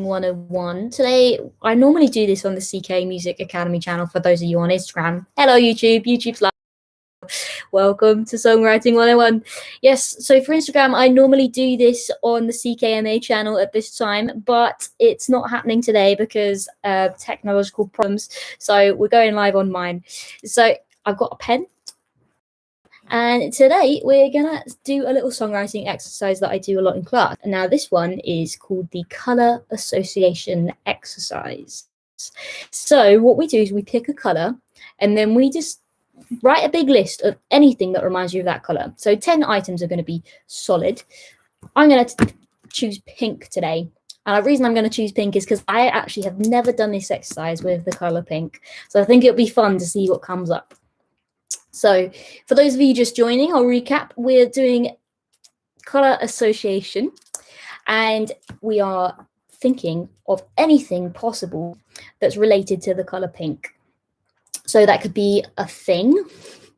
Songwriting 101. Today, I normally do this on the CK Music Academy channel for those of you on Instagram. Hello, YouTube. YouTube's live. Welcome to Songwriting 101. Yes, so for Instagram, I normally do this on the CKMA channel at this time, but it's not happening today because of technological problems. So we're going live on mine. So I've got a pen. And today we're gonna do a little songwriting exercise that I do a lot in class. Now this one is called the color association exercise. So what we do is we pick a color and then we just write a big list of anything that reminds you of that color. So 10 items are going to be solid. I'm going to choose pink today. And the reason I'm going to choose pink is because I actually have never done this exercise with the color pink. So I think it'll be fun to see what comes up. So for those of you just joining, I'll recap. We're doing color association and we are thinking of anything possible that's related to the color pink. So that could be a thing,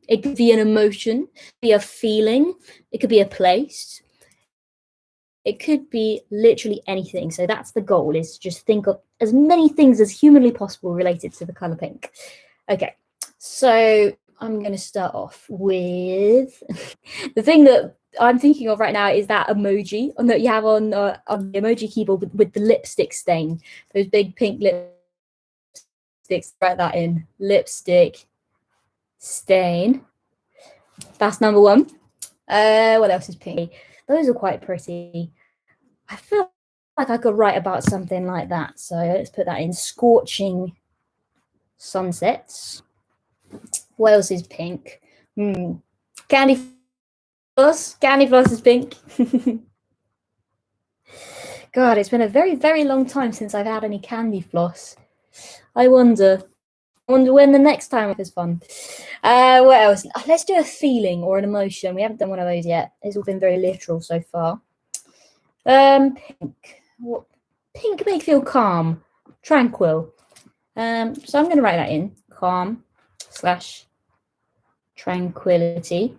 it could be an emotion, be a feeling, it could be a place, it could be literally anything. So that's the goal, is to just think of as many things as humanly possible related to the color pink. Okay, so I'm going to start off with the thing that I'm thinking of right now is that emoji that you have on the emoji keyboard with the lipstick stain, those big pink lipsticks. Write that in, lipstick stain. That's number one. What else is pink? Those are quite pretty. I feel like I could write about something like that. So let's put that in, scorching sunsets. What else is pink? Candy floss. Candy floss is pink. God, it's been a very, very long time since I've had any candy floss. I wonder when the next time is fun. What else? Let's do a feeling or an emotion. We haven't done one of those yet. It's all been very literal so far. Pink. What? Pink make feel calm, tranquil. So I'm going to write that in, calm / tranquility.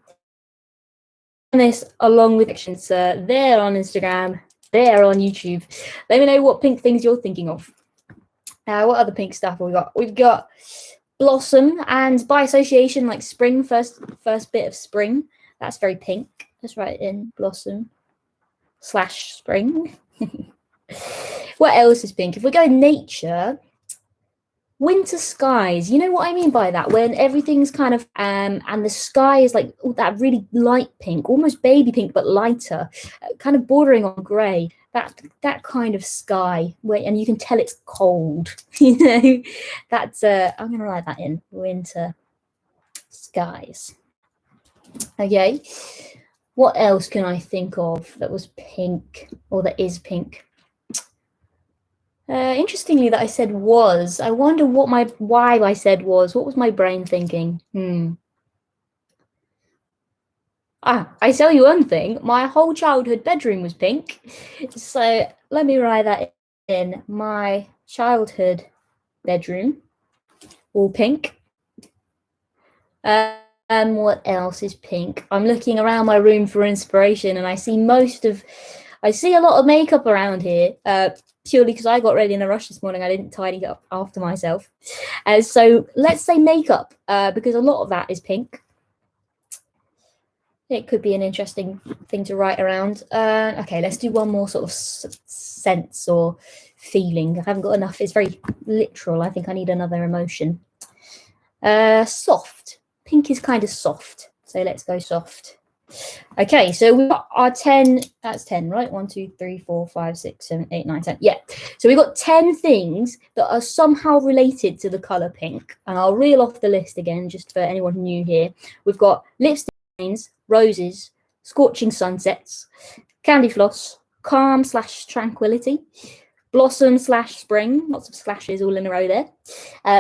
And this along with actions there on Instagram, there on YouTube. Let me know what pink things you're thinking of. What other pink stuff have we got? We've got blossom, and by association, like spring, first bit of spring. That's very pink. Let's write in blossom / spring. What else is pink? If we go nature, winter skies. You know what I mean by that? When everything's kind of and the sky is like that really light pink, almost baby pink, but lighter, kind of bordering on grey. That kind of sky, and you can tell it's cold. You know, that's I'm gonna write that in, winter skies. Okay, what else can I think of that was pink or that is pink? Interestingly, that I said was. I wonder why I said was. What was my brain thinking? I tell you one thing. My whole childhood bedroom was pink. So let me write that in. My childhood bedroom, all pink. And what else is pink? I'm looking around my room for inspiration, and I see a lot of makeup around here. Purely because I got ready in a rush this morning. I didn't tidy up after myself. So let's say makeup, because a lot of that is pink. It could be an interesting thing to write around. Okay, let's do one more sort of sense or feeling. I haven't got enough. It's very literal. I think I need another emotion. Soft. Pink is kind of soft. So let's go soft. Okay, so we've got our 10, that's 10, right? 1, 2, 3, 4, 5, 6, 7, 8, 9, 10. Yeah, so we've got 10 things that are somehow related to the color pink. And I'll reel off the list again, just for anyone new here. We've got lipstick stains, roses, scorching sunsets, candy floss, calm / tranquility, blossom / spring, lots of slashes all in a row there,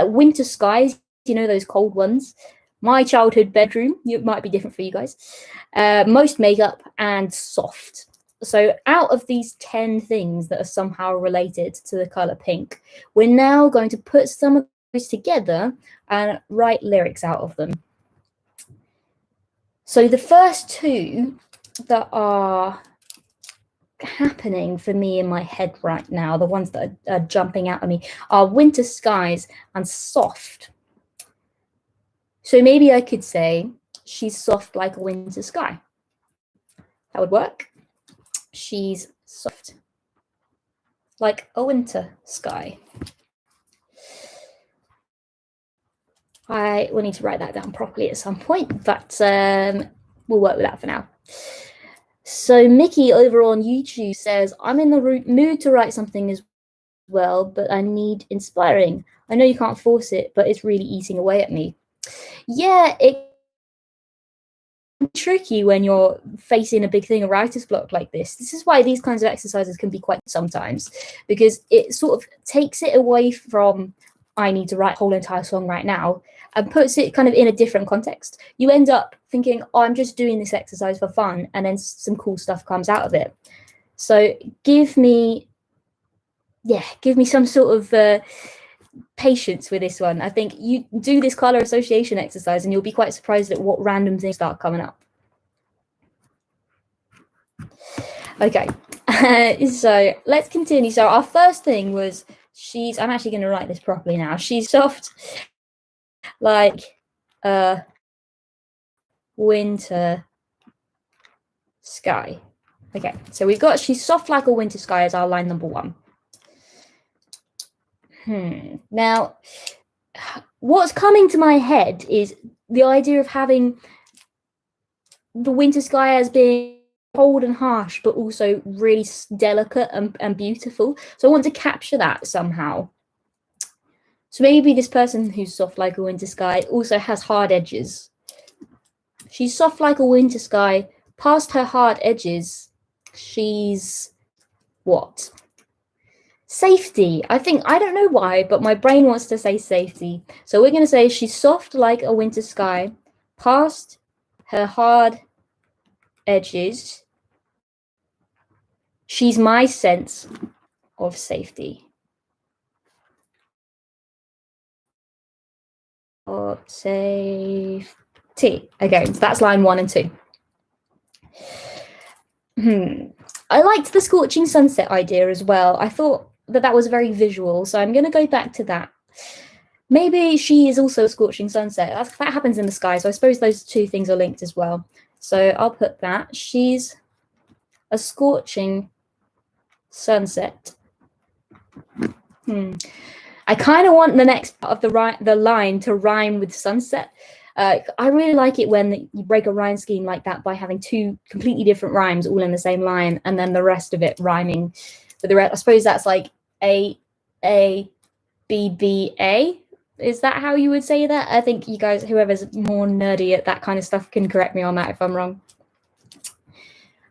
winter skies, you know, those cold ones, my childhood bedroom, it might be different for you guys, most makeup, and soft. So out of these 10 things that are somehow related to the color pink, we're now going to put some of those together and write lyrics out of them. So the first two that are happening for me in my head right now, the ones that are jumping out at me, are winter skies and soft. So maybe I could say she's soft like a winter sky. That would work. She's soft like a winter sky. I will need to write that down properly at some point, but we'll work with that for now. So Mickey over on YouTube says, I'm in the mood to write something as well, but I need inspiring. I know you can't force it, but it's really eating away at me. Yeah, it's tricky when you're facing a big thing, a writer's block like this. This is why these kinds of exercises can be quite sometimes, because it sort of takes it away from, I need to write a whole entire song right now, and puts it kind of in a different context. You end up thinking, oh, I'm just doing this exercise for fun, and then some cool stuff comes out of it. So give me some sort of patience with this one. I think you do this color association exercise and you'll be quite surprised at what random things start coming up. Okay, so let's continue. So our first thing was I'm actually going to write this properly now. She's soft like a winter sky. Okay, so we've got she's soft like a winter sky as our line number 1. Now, what's coming to my head is the idea of having the winter sky as being cold and harsh, but also really delicate and beautiful. So I want to capture that somehow. So maybe this person who's soft like a winter sky also has hard edges. She's soft like a winter sky. Past her hard edges, she's what? Safety. I don't know why, but my brain wants to say safety. So we're going to say she's soft like a winter sky. Past her hard edges, she's my sense of safety. Of safety. Okay, so that's line 1 and 2. I liked the scorching sunset idea as well. I thought that was very visual, so I'm going to go back to that. Maybe she is also a scorching sunset. That happens in the sky, so I suppose those two things are linked as well. So I'll put that. She's a scorching sunset. I kind of want the next part of the line to rhyme with sunset. I really like it when you break a rhyme scheme like that by having 2 completely different rhymes all in the same line, and then the rest of it rhyming with the rest. I suppose that's like A, B, B, A. Is that how you would say that? I think you guys, whoever's more nerdy at that kind of stuff, can correct me on that if I'm wrong.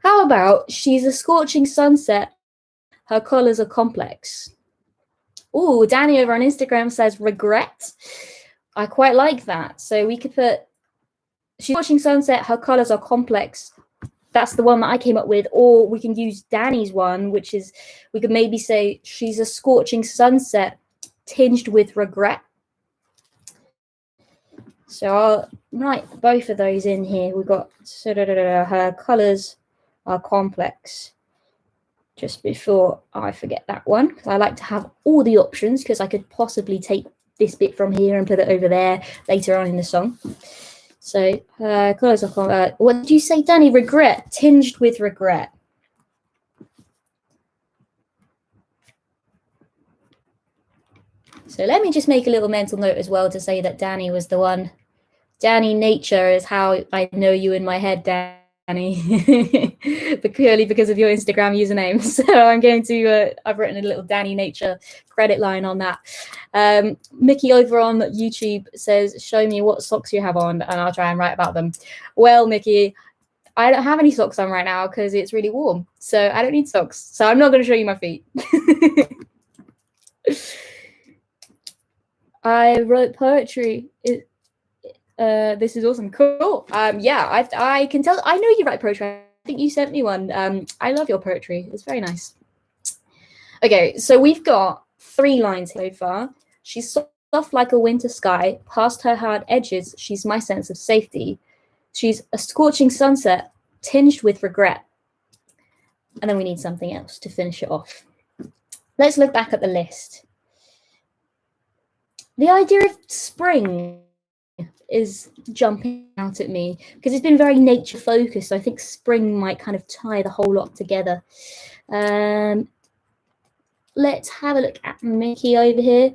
How about she's a scorching sunset, her colors are complex. Oh, Danny over on Instagram says regret. I quite like that. So we could put, she's watching sunset, her colors are complex. That's the one that I came up with. Or we can use Danny's one, which is, we could maybe say she's a scorching sunset tinged with regret. So I'll write both of those in here. We've got her colors are complex. Just before I forget that one, because I like to have all the options, because I could possibly take this bit from here and put it over there later on in the song. So colors are what did you say, Danny? Regret, tinged with regret. So let me just make a little mental note as well to say that Danny was the one. Danny Nature is how I know you in my head, Danny. But purely because of your Instagram username. So I'm going to, I've written a little Danny Nature credit line on that. Mickey over on YouTube says, show me what socks you have on and I'll try and write about them. Well, Mickey, I don't have any socks on right now because it's really warm. So I don't need socks. So I'm not going to show you my feet. I wrote poetry. This is awesome. Cool. Yeah, I can tell. I know you write poetry. I think you sent me one. I love your poetry. It's very nice. Okay, so we've got 3 lines so far. She's soft like a winter sky. Past her hard edges, she's my sense of safety. She's a scorching sunset tinged with regret. And then we need something else to finish it off. Let's look back at the list. The idea of spring is jumping out at me because it's been very nature focused. So I think spring might kind of tie the whole lot together. Let's have a look at Mickey over here.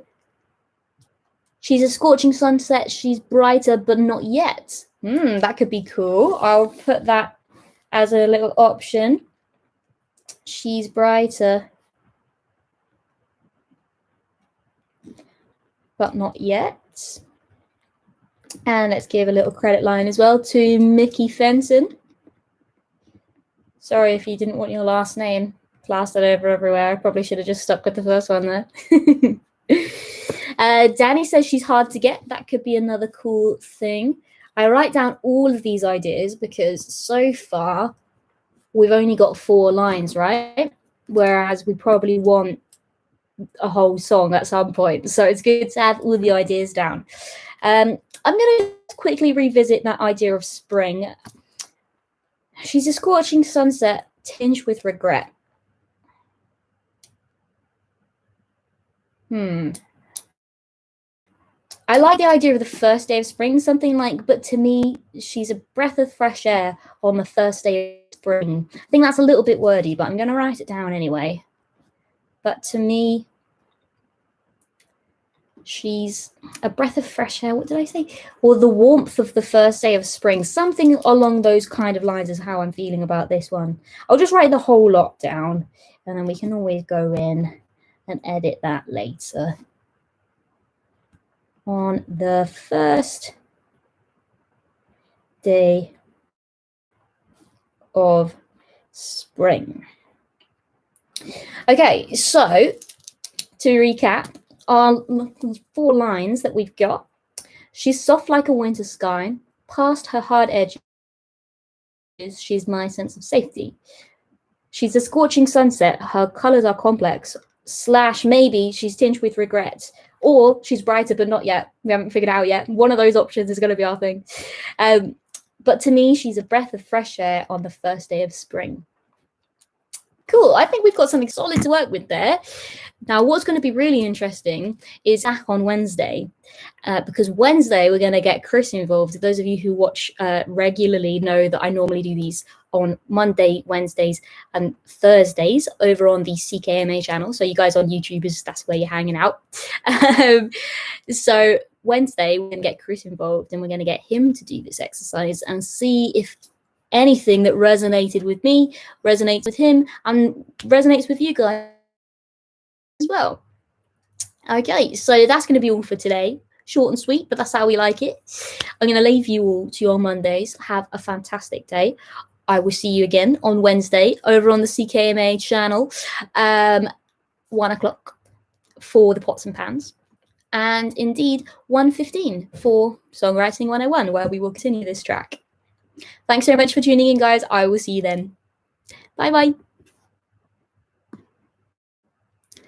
She's a scorching sunset. She's brighter, but not yet. That could be cool. I'll put that as a little option. She's brighter, but not yet. And let's give a little credit line as well to Mickey Fenton. Sorry if you didn't want your last name plastered over everywhere. I probably should have just stuck with the first one there. Danny says she's hard to get. That could be another cool thing. I write down all of these ideas because so far we've only got 4 lines, right? Whereas we probably want a whole song at some point. So it's good to have all the ideas down. I'm going to quickly revisit that idea of spring. She's a scorching sunset tinged with regret. I like the idea of the first day of spring, something like, but to me, she's a breath of fresh air on the first day of spring. I think that's a little bit wordy, but I'm going to write it down anyway. But to me, she's a breath of fresh air. What did I say? Or the warmth of the first day of spring. Something along those kind of lines is how I'm feeling about this one. I'll just write the whole lot down, and then we can always go in and edit that later. On the first day of spring. Okay, so to recap, our 4 lines that we've got. She's soft like a winter sky. Past her hard edges, she's my sense of safety. She's a scorching sunset. Her colors are complex. / maybe she's tinged with regret. Or she's brighter, but not yet. We haven't figured it out yet. One of those options is going to be our thing. But to me, she's a breath of fresh air on the first day of spring. Cool. I think we've got something solid to work with there. Now, what's going to be really interesting is back on Wednesday, because Wednesday we're going to get Chris involved. Those of you who watch regularly know that I normally do these on Monday, Wednesdays, and Thursdays over on the CKMA channel. So you guys on YouTube, that's where you're hanging out. So Wednesday we're going to get Chris involved, and we're going to get him to do this exercise and see if anything that resonated with me resonates with him and resonates with you guys as well. Okay, so that's going to be all for today. Short and sweet, but that's how we like it. I'm going to leave you all to your Mondays. Have a fantastic day. I will see you again on Wednesday over on the CKMA channel, 1 o'clock for the pots and pans, and indeed 1:15 for Songwriting 101, where we will continue this track. Thanks so much for tuning in, guys. I will see you then. Bye-bye.